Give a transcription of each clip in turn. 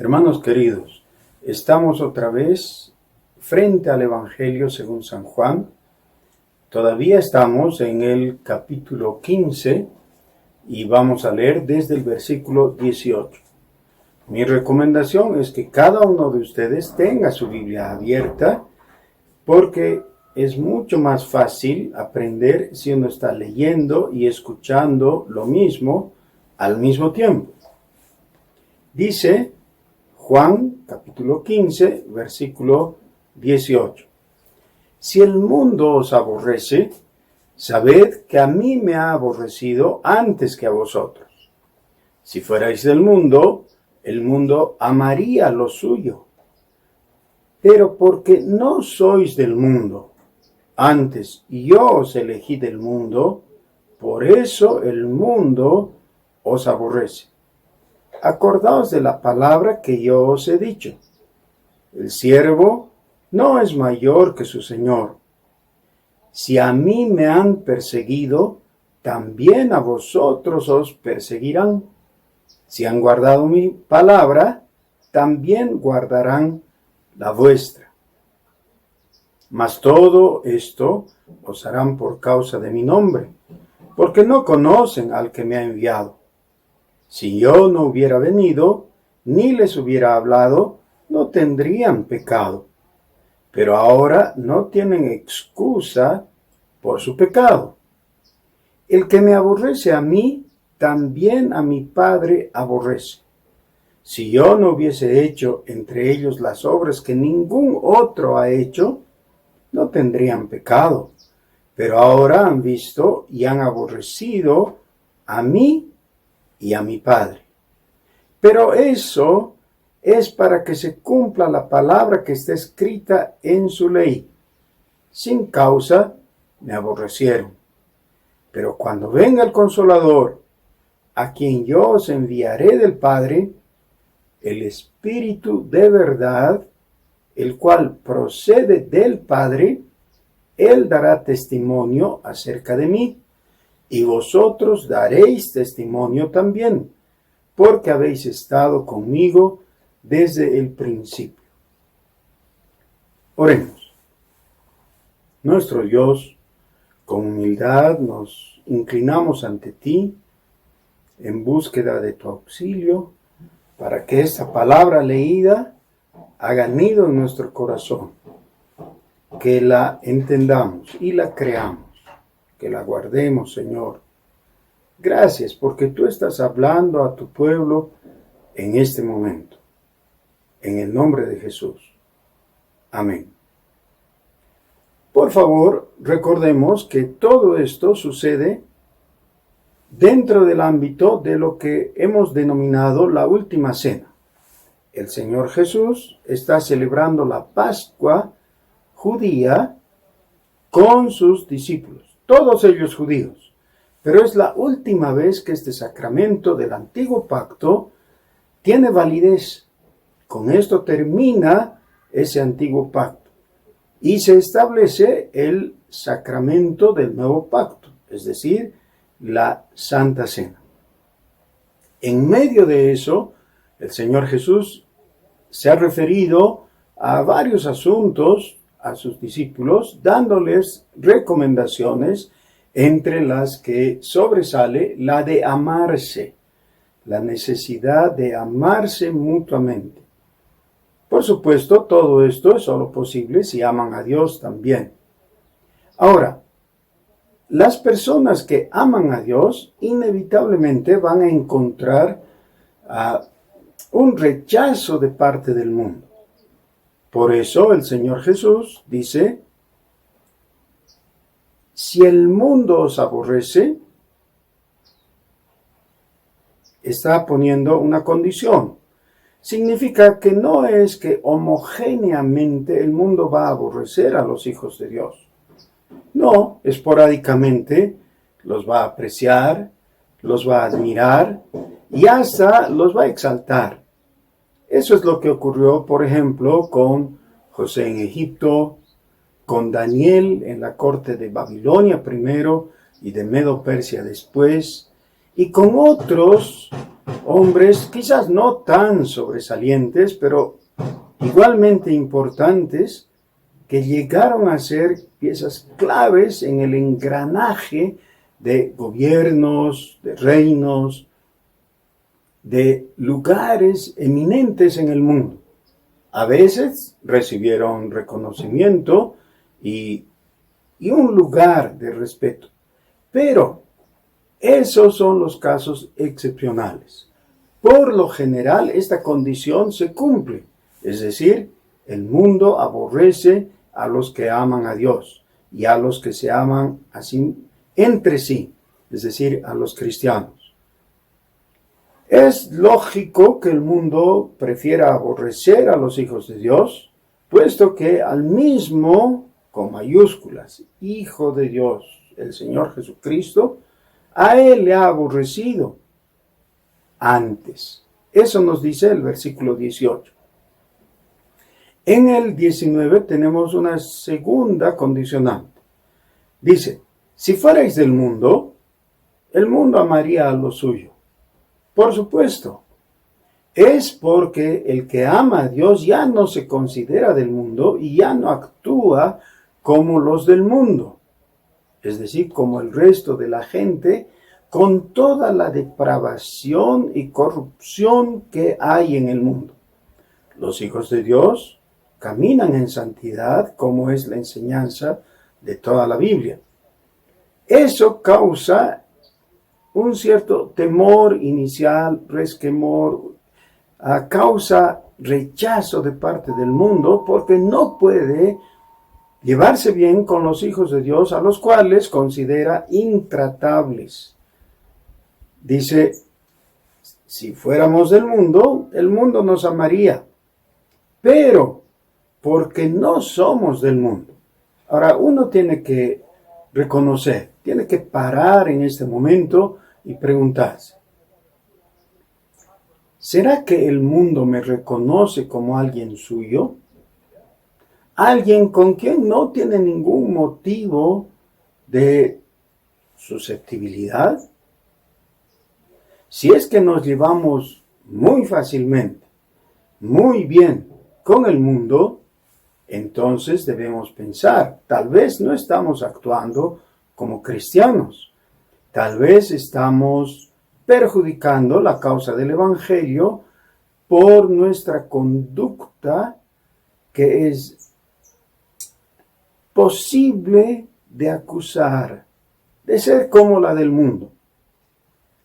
Hermanos queridos, estamos otra vez frente al Evangelio según San Juan. Todavía estamos en el capítulo 15 y vamos a leer desde el versículo 18. Mi recomendación es que cada uno de ustedes tenga su Biblia abierta porque es mucho más fácil aprender si uno está leyendo y escuchando lo mismo al mismo tiempo. Dice Juan capítulo 15, versículo 18. Si el mundo os aborrece, sabed que a mí me ha aborrecido antes que a vosotros. Si fuerais del mundo, el mundo amaría lo suyo. Pero porque no sois del mundo, antes yo os elegí del mundo, por eso el mundo os aborrece. Acordaos de la palabra que yo os he dicho. El siervo no es mayor que su señor. Si a mí me han perseguido, también a vosotros os perseguirán. Si han guardado mi palabra, también guardarán la vuestra. Mas todo esto os harán por causa de mi nombre, porque no conocen al que me ha enviado. Si yo no hubiera venido, ni les hubiera hablado, no tendrían pecado. Pero ahora no tienen excusa por su pecado. El que me aborrece a mí, también a mi Padre aborrece. Si yo no hubiese hecho entre ellos las obras que ningún otro ha hecho, no tendrían pecado. Pero ahora han visto y han aborrecido a mí y a mi Padre. Pero eso es para que se cumpla la palabra que está escrita en su ley. Sin causa me aborrecieron. Pero cuando venga el Consolador, a quien yo os enviaré del Padre, el Espíritu de verdad, el cual procede del Padre, Él dará testimonio acerca de mí. Y vosotros daréis testimonio también, porque habéis estado conmigo desde el principio. Oremos. Nuestro Dios, con humildad nos inclinamos ante ti en búsqueda de tu auxilio, para que esta palabra leída haga nido en nuestro corazón, que la entendamos y la creamos. Que la guardemos, Señor. Gracias porque tú estás hablando a tu pueblo en este momento. En el nombre de Jesús. Amén. Por favor, recordemos que todo esto sucede dentro del ámbito de lo que hemos denominado la última cena. El Señor Jesús está celebrando la Pascua judía con sus discípulos. Todos ellos judíos, pero es la última vez que este sacramento del antiguo pacto tiene validez. Con esto termina ese antiguo pacto y se establece el sacramento del nuevo pacto, es decir, la Santa Cena. En medio de eso, el Señor Jesús se ha referido a varios asuntos a sus discípulos, dándoles recomendaciones, entre las que sobresale la de amarse, la necesidad de amarse mutuamente. Por supuesto, todo esto es solo posible si aman a Dios también. Ahora, las personas que aman a Dios inevitablemente van a encontrar un rechazo de parte del mundo. Por eso el Señor Jesús dice, si el mundo os aborrece, está poniendo una condición. Significa que no es que homogéneamente el mundo va a aborrecer a los hijos de Dios. No, esporádicamente los va a apreciar, los va a admirar y hasta los va a exaltar. Eso es lo que ocurrió, por ejemplo, con José en Egipto, con Daniel en la corte de Babilonia primero y de Medo-Persia después, y con otros hombres quizás no tan sobresalientes, pero igualmente importantes, que llegaron a ser piezas claves en el engranaje de gobiernos, de reinos, de lugares eminentes en el mundo. A veces recibieron reconocimiento y un lugar de respeto, pero esos son los casos excepcionales. Por lo general, esta condición se cumple, es decir, el mundo aborrece a los que aman a Dios y a los que se aman así entre sí, es decir, a los cristianos. Es lógico que el mundo prefiera aborrecer a los hijos de Dios, puesto que al mismo, con mayúsculas, Hijo de Dios, el Señor Jesucristo, a Él le ha aborrecido antes. Eso nos dice el versículo 18. En el 19 tenemos una segunda condicionante. Dice, si fuerais del mundo, el mundo amaría a lo suyo. Por supuesto, es porque el que ama a Dios ya no se considera del mundo y ya no actúa como los del mundo, es decir, como el resto de la gente, con toda la depravación y corrupción que hay en el mundo. Los hijos de Dios caminan en santidad, como es la enseñanza de toda la Biblia. Eso causa un cierto temor inicial, resquemor, causa rechazo de parte del mundo, porque no puede llevarse bien con los hijos de Dios, a los cuales considera intratables. Dice, si fuéramos del mundo, el mundo nos amaría, pero porque no somos del mundo. Ahora, uno tiene que reconocer, tiene que parar en este momento y preguntarse, ¿será que el mundo me reconoce como alguien suyo? Alguien con quien no tiene ningún motivo de susceptibilidad. Si es que nos llevamos muy fácilmente, muy bien con el mundo, entonces debemos pensar, tal vez no estamos actuando como cristianos, tal vez estamos perjudicando la causa del Evangelio por nuestra conducta que es posible de acusar, de ser como la del mundo.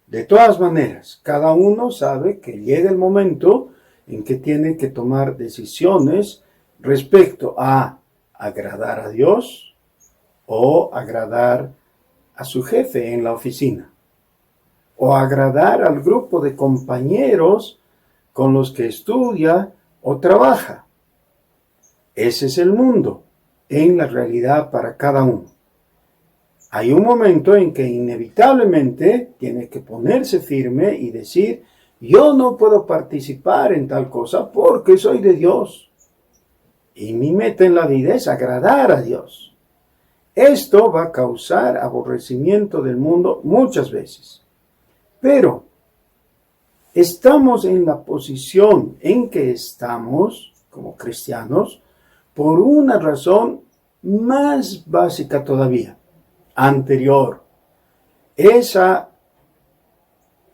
De todas maneras, cada uno sabe que llega el momento en que tiene que tomar decisiones respecto a agradar a Dios o agradar a su jefe en la oficina, o agradar al grupo de compañeros con los que estudia o trabaja. Ese es el mundo en la realidad para cada uno. Hay un momento en que inevitablemente tiene que ponerse firme y decir, yo no puedo participar en tal cosa porque soy de Dios. Y mi meta en la vida es agradar a Dios. Esto va a causar aborrecimiento del mundo muchas veces. Pero estamos en la posición en que estamos como cristianos por una razón más básica todavía, anterior. Esa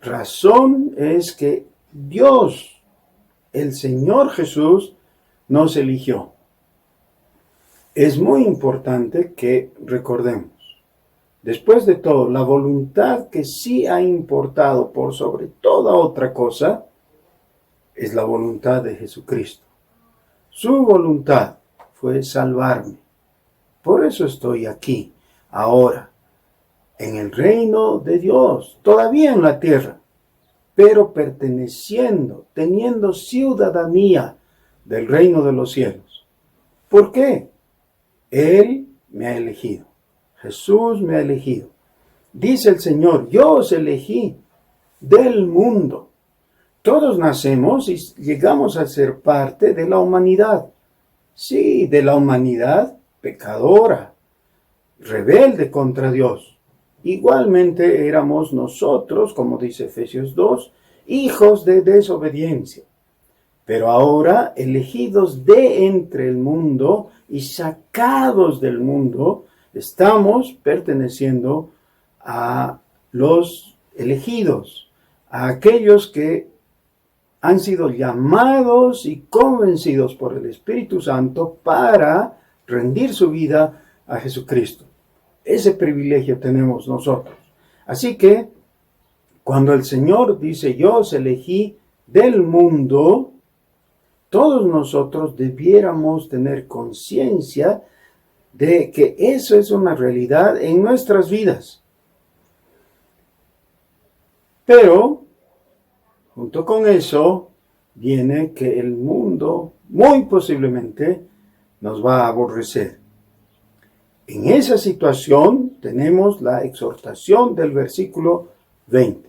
razón es que Dios, el Señor Jesús, nos eligió. Es muy importante que recordemos, después de todo, la voluntad que sí ha importado por sobre toda otra cosa es la voluntad de Jesucristo. Su voluntad fue salvarme. Por eso estoy aquí, ahora, en el reino de Dios, todavía en la tierra, pero perteneciendo, teniendo ciudadanía del reino de los cielos. ¿Por qué? Él me ha elegido. Jesús me ha elegido. Dice el Señor, yo os elegí del mundo. Todos nacemos y llegamos a ser parte de la humanidad. Sí, de la humanidad pecadora, rebelde contra Dios. Igualmente éramos nosotros, como dice Efesios 2, hijos de desobediencia. Pero ahora, elegidos de entre el mundo y sacados del mundo, estamos perteneciendo a los elegidos, a aquellos que han sido llamados y convencidos por el Espíritu Santo para rendir su vida a Jesucristo. Ese privilegio tenemos nosotros. Así que, cuando el Señor dice, yo os elegí del mundo, todos nosotros debiéramos tener conciencia de que eso es una realidad en nuestras vidas. Pero, junto con eso, viene que el mundo muy posiblemente nos va a aborrecer. En esa situación tenemos la exhortación del versículo 20.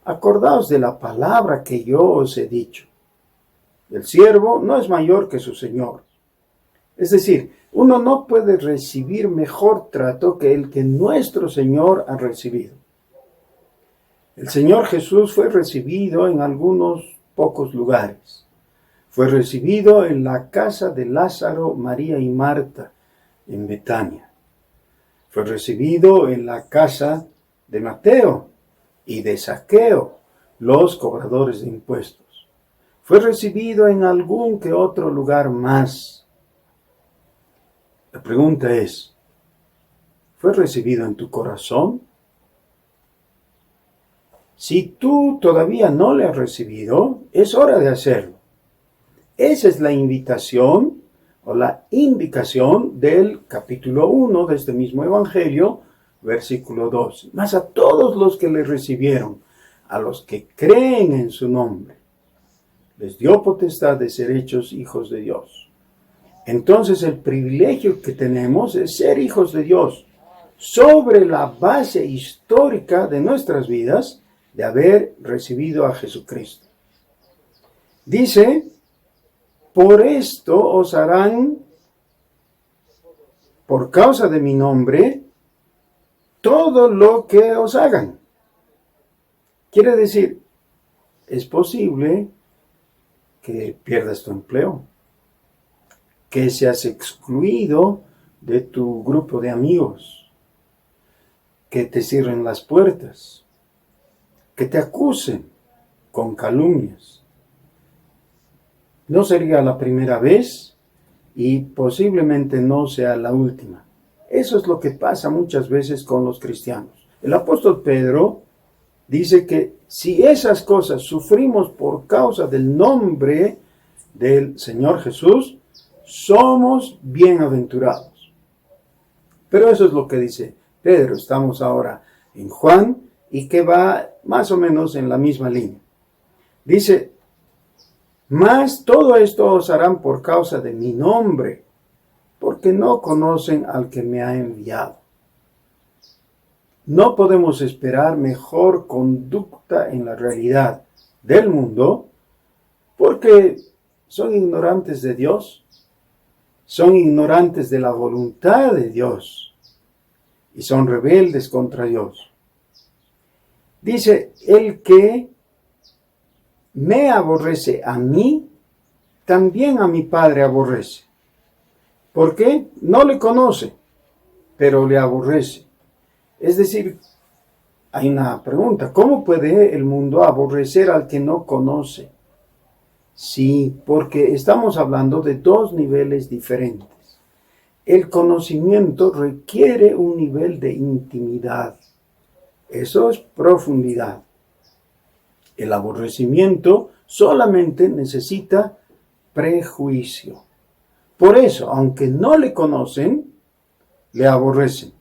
Acordaos de la palabra que yo os he dicho. El siervo no es mayor que su señor. Es decir, uno no puede recibir mejor trato que el que nuestro Señor ha recibido. El Señor Jesús fue recibido en algunos pocos lugares. Fue recibido en la casa de Lázaro, María y Marta, en Betania. Fue recibido en la casa de Mateo y de Zaqueo, los cobradores de impuestos. Fue recibido en algún que otro lugar más. La pregunta es, ¿fue recibido en tu corazón? Si tú todavía no le has recibido, es hora de hacerlo. Esa es la invitación o la indicación del capítulo 1 de este mismo Evangelio, versículo 12. Mas a todos los que le recibieron, a los que creen en su nombre, les dio potestad de ser hechos hijos de Dios. Entonces el privilegio que tenemos es ser hijos de Dios, sobre la base histórica de nuestras vidas, de haber recibido a Jesucristo. Dice, por esto os harán, por causa de mi nombre, todo lo que os hagan. Quiere decir, es posible que pierdas tu empleo, que seas excluido de tu grupo de amigos, que te cierren las puertas, que te acusen con calumnias. No sería la primera vez y posiblemente no sea la última. Eso es lo que pasa muchas veces con los cristianos. El apóstol Pedro dice que si esas cosas sufrimos por causa del nombre del Señor Jesús, somos bienaventurados. Pero eso es lo que dice Pedro. Estamos ahora en Juan y que va más o menos en la misma línea. Dice, mas todo esto os harán por causa de mi nombre, porque no conocen al que me ha enviado. No podemos esperar mejor conducta en la realidad del mundo, porque son ignorantes de Dios, son ignorantes de la voluntad de Dios, y son rebeldes contra Dios. Dice, el que me aborrece a mí, también a mi Padre aborrece. ¿Por qué? No le conoce, pero le aborrece. Es decir, hay una pregunta, ¿cómo puede el mundo aborrecer al que no conoce? Sí, porque estamos hablando de dos niveles diferentes. El conocimiento requiere un nivel de intimidad. Eso es profundidad. El aborrecimiento solamente necesita prejuicio. Por eso, aunque no le conocen, le aborrecen.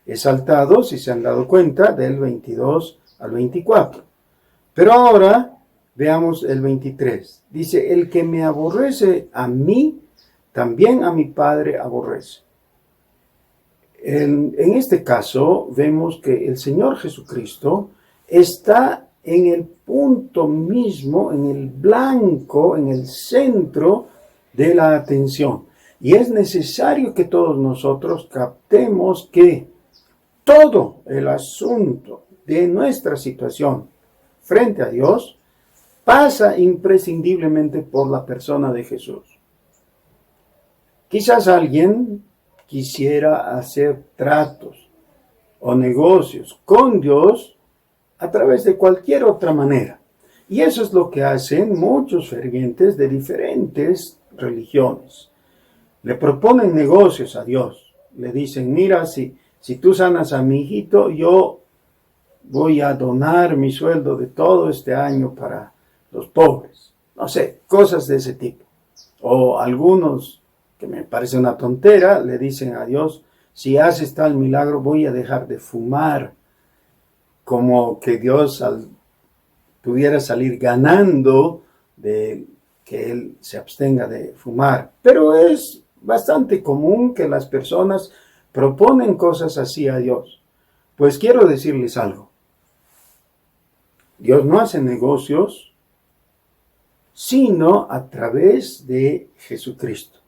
He saltado, si se han dado cuenta, del 22 al 24. Pero ahora veamos el 23. Dice, el que me aborrece a mí, también a mi Padre aborrece. En este caso, vemos que el Señor Jesucristo está en el punto mismo, en el blanco, en el centro de la atención. Y es necesario que todos nosotros captemos que todo el asunto de nuestra situación frente a Dios pasa imprescindiblemente por la persona de Jesús. Quizás alguien quisiera hacer tratos o negocios con Dios a través de cualquier otra manera. Y eso es lo que hacen muchos fervientes de diferentes religiones. Le proponen negocios a Dios. Le dicen, mira, si tú sanas a mi hijito, yo voy a donar mi sueldo de todo este año para los pobres. No sé, cosas de ese tipo. O algunos, que me parece una tontera, le dicen a Dios, si haces tal milagro voy a dejar de fumar. Como que Dios pudiera salir ganando de que Él se abstenga de fumar. Pero es bastante común que las personas proponen cosas así a Dios. Pues quiero decirles algo. Dios no hace negocios sino a través de Jesucristo.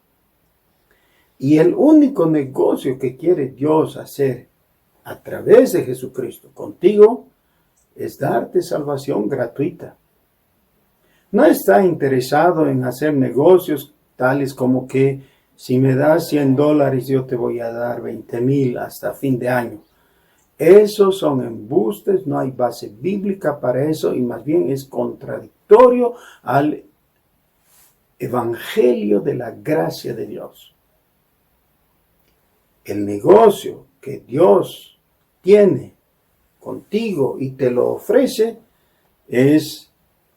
Y el único negocio que quiere Dios hacer a través de Jesucristo contigo es darte salvación gratuita. No está interesado en hacer negocios tales como que si me das $100 yo te voy a dar 20,000 hasta fin de año. Esos son embustes, no hay base bíblica para eso y más bien es contradictorio al evangelio de la gracia de Dios. El negocio que Dios tiene contigo y te lo ofrece es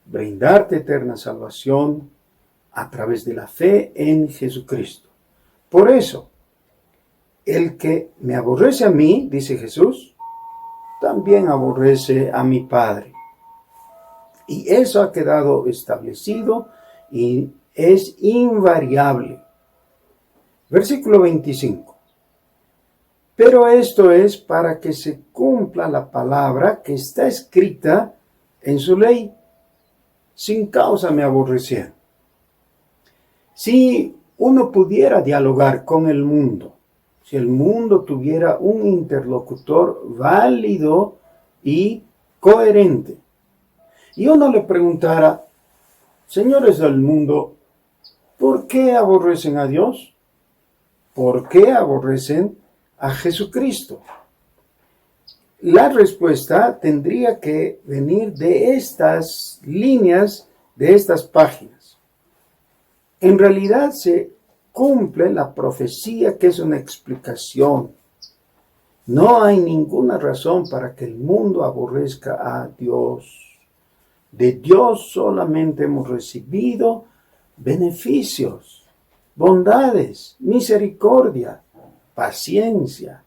brindarte eterna salvación a través de la fe en Jesucristo. Por eso, el que me aborrece a mí, dice Jesús, también aborrece a mi Padre. Y eso ha quedado establecido y es invariable. Versículo 25. Pero esto es para que se cumpla la palabra que está escrita en su ley. Sin causa me aborrecieron. Si uno pudiera dialogar con el mundo, si el mundo tuviera un interlocutor válido y coherente, y uno le preguntara, señores del mundo, ¿por qué aborrecen a Dios? ¿Por qué aborrecen a Jesucristo? La respuesta tendría que venir de estas líneas, de estas páginas. En realidad se cumple la profecía, que es una explicación. No hay ninguna razón para que el mundo aborrezca a Dios. De Dios solamente hemos recibido beneficios, bondades, misericordia, paciencia.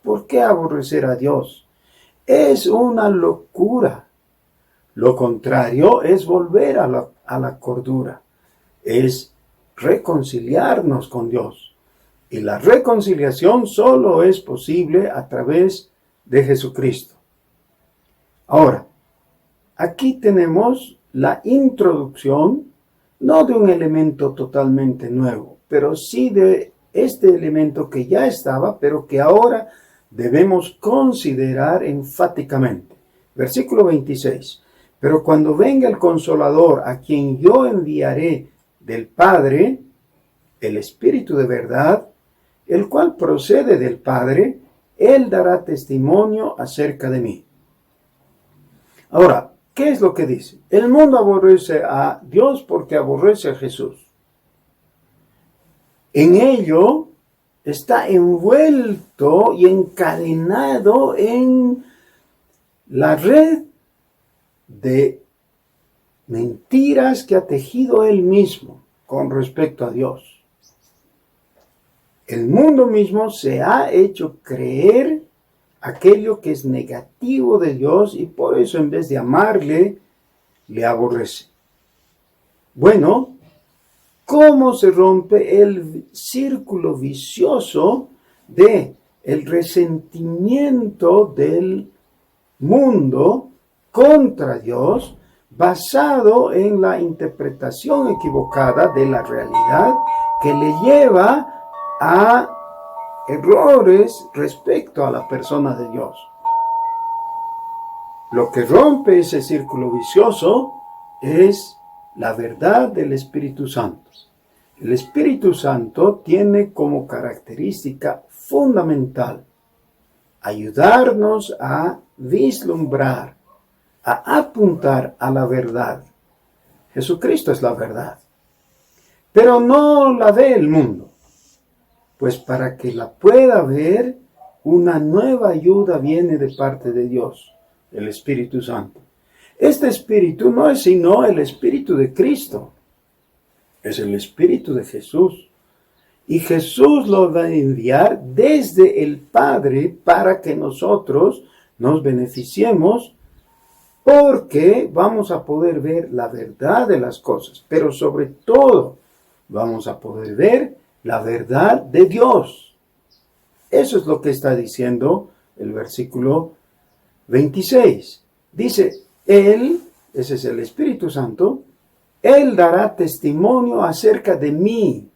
¿Por qué aborrecer a Dios? Es una locura. Lo contrario es volver a la cordura. Es reconciliarnos con Dios. Y la reconciliación solo es posible a través de Jesucristo. Ahora, aquí tenemos la introducción, no de un elemento totalmente nuevo, pero sí de este elemento que ya estaba, pero que ahora debemos considerar enfáticamente. Versículo 26. Pero cuando venga el Consolador, a quien yo enviaré del Padre, el Espíritu de verdad, el cual procede del Padre, Él dará testimonio acerca de mí. Ahora, ¿qué es lo que dice? El mundo aborrece a Dios porque aborrece a Jesús. En ello está envuelto y encadenado en la red de mentiras que ha tejido él mismo con respecto a Dios. El mundo mismo se ha hecho creer aquello que es negativo de Dios y por eso en vez de amarle, le aborrece. Bueno, ¿cómo se rompe el círculo vicioso de el resentimiento del mundo contra Dios basado en la interpretación equivocada de la realidad que le lleva a errores respecto a la persona de Dios? Lo que rompe ese círculo vicioso es la verdad del Espíritu Santo. El Espíritu Santo tiene como característica fundamental ayudarnos a vislumbrar, a apuntar a la verdad. Jesucristo es la verdad, pero no la ve el mundo, pues para que la pueda ver, una nueva ayuda viene de parte de Dios, el Espíritu Santo. Este Espíritu no es sino el Espíritu de Cristo, es el Espíritu de Jesús. Y Jesús lo va a enviar desde el Padre para que nosotros nos beneficiemos, porque vamos a poder ver la verdad de las cosas, pero sobre todo vamos a poder ver la verdad de Dios. Eso es lo que está diciendo el versículo 26. Dice, Él, ese es el Espíritu Santo, Él dará testimonio acerca de mí.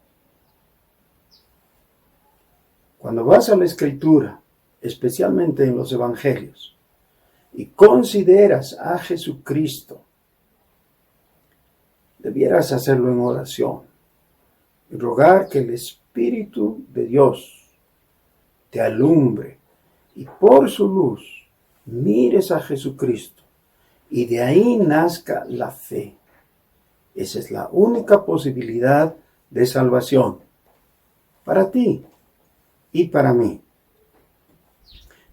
Cuando vas a la Escritura, especialmente en los Evangelios, y consideras a Jesucristo, debieras hacerlo en oración y rogar que el Espíritu de Dios te alumbre y por su luz mires a Jesucristo y de ahí nazca la fe. Esa es la única posibilidad de salvación para ti y para mí.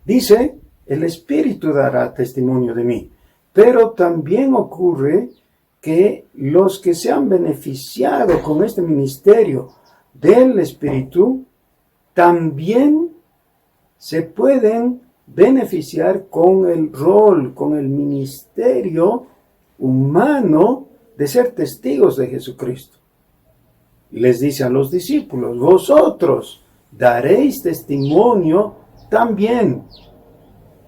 Dice, el Espíritu dará testimonio de mí, pero también ocurre que los que se han beneficiado con este ministerio del Espíritu también se pueden beneficiar con el rol, con el ministerio humano de ser testigos de Jesucristo. Les dice a los discípulos, vosotros daréis testimonio también,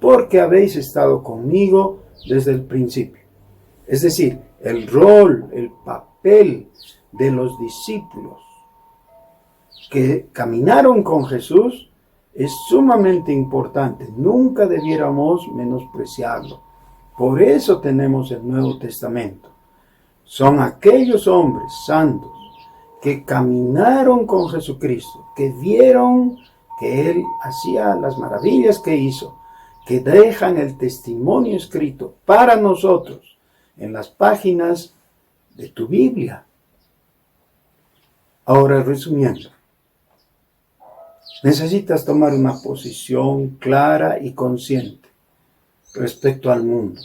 porque habéis estado conmigo desde el principio. Es decir, el rol, el papel de los discípulos que caminaron con Jesús es sumamente importante. Nunca debiéramos menospreciarlo. Por eso tenemos el Nuevo Testamento. Son aquellos hombres santos que caminaron con Jesucristo, que vieron que Él hacía las maravillas que hizo, que dejan el testimonio escrito para nosotros en las páginas de tu Biblia. Ahora, resumiendo, necesitas tomar una posición clara y consciente respecto al mundo.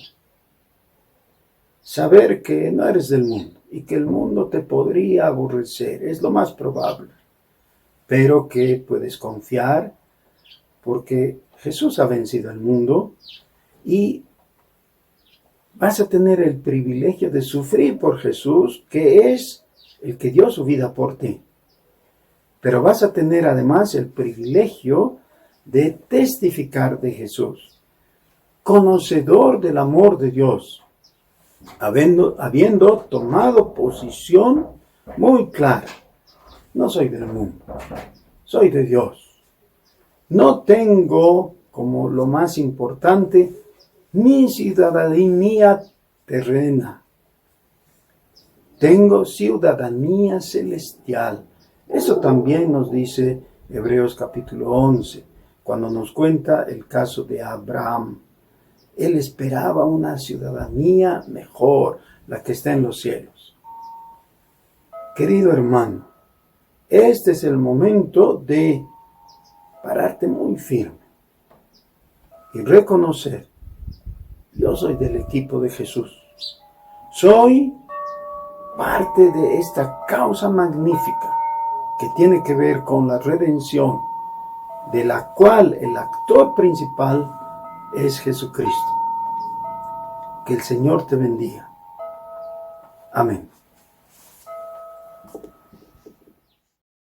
Saber que no eres del mundo y que el mundo te podría aborrecer, es lo más probable, pero que puedes confiar porque Jesús ha vencido al mundo y vas a tener el privilegio de sufrir por Jesús, que es el que dio su vida por ti. Pero vas a tener además el privilegio de testificar de Jesús, conocedor del amor de Dios, habiendo tomado posición muy clara. No soy del mundo, soy de Dios. No tengo, como lo más importante, mi ciudadanía terrena. Tengo ciudadanía celestial. Eso también nos dice Hebreos capítulo 11, cuando nos cuenta el caso de Abraham. Él esperaba una ciudadanía mejor, la que está en los cielos. Querido hermano, este es el momento de pararte muy firme y reconocer, yo soy del equipo de Jesús. Soy parte de esta causa magnífica que tiene que ver con la redención, de la cual el actor principal es Jesucristo. Que el Señor te bendiga. Amén.